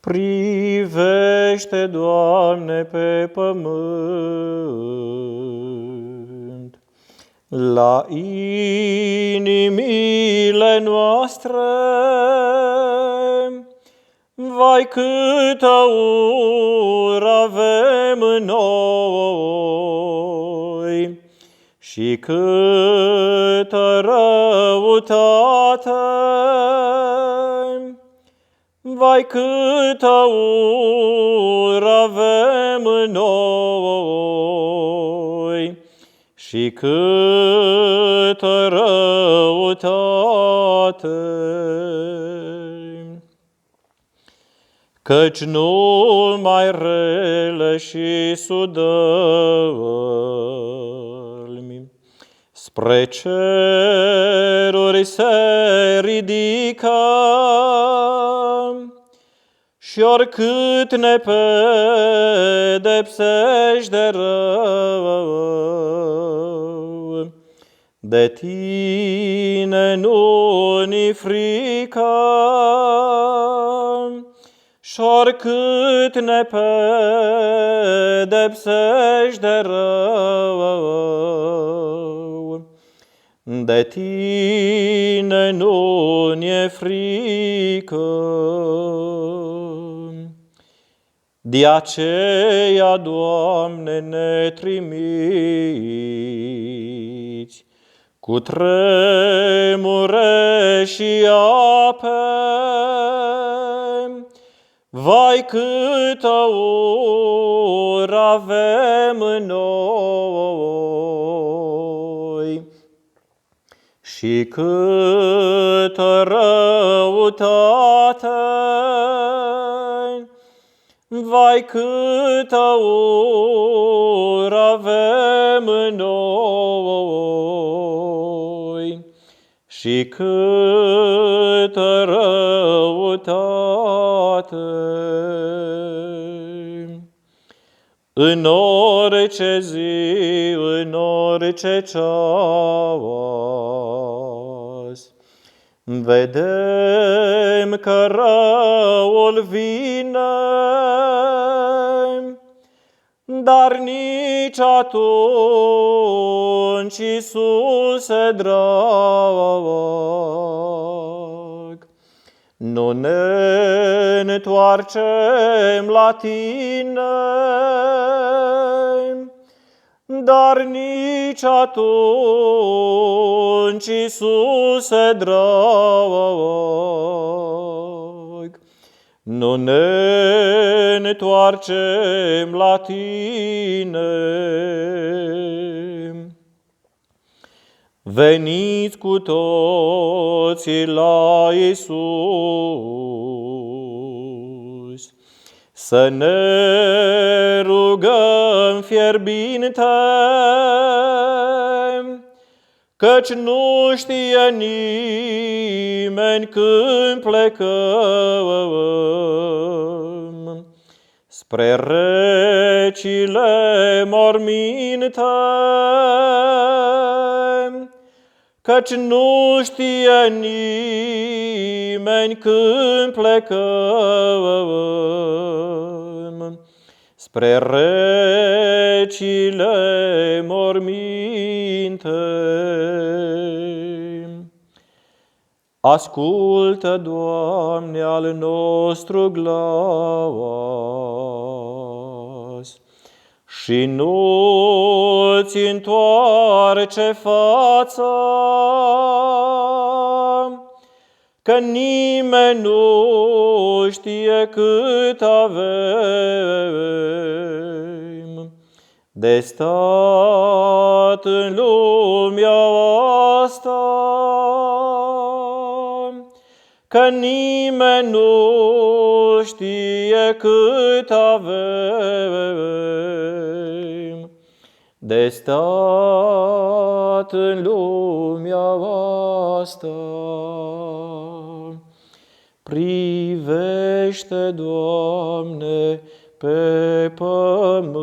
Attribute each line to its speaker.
Speaker 1: Privește, Doamne, pe pământ, la inimile noastre. Vai, câtă ură avem în noi și câtă răutate! Vai, câtă ură avem în noi și câtă răutate! Căci numai rele și sudălmi spre ceruri se ridică, și oricât ne pedepsești de rău, de tine nu ni frică. Și oricât ne pedepsești de rău, de tine nu ni-e frică. De aceea, Doamne, ne trimiți cu tremure și ape. Vai, câtă ură avem în noi și câtă răutate! Vai, câtă ură avem în noi și câtă răutate! În orice zi, în orice ceas, vedem că răul vine, dar nici atunci, Iisuse drag, nu ne întoarcem la tine, dar nici atunci, Iisuse drag, nu ne întoarcem la tine. Veniți cu toții la Iisus, să ne rugăm fierbinte, căci nu știe nimeni când plecăm spre recile morminte, căci nu știe nimeni când plecăm spre recile morminte. Ascultă, Doamne, al nostru glas și nu-ți întoarce fața, că nimeni nu știe cât avem de stat în lumea asta, că nimeni nu știe cât avem de stat în lumea asta. Privește, Doamne, pe pământ.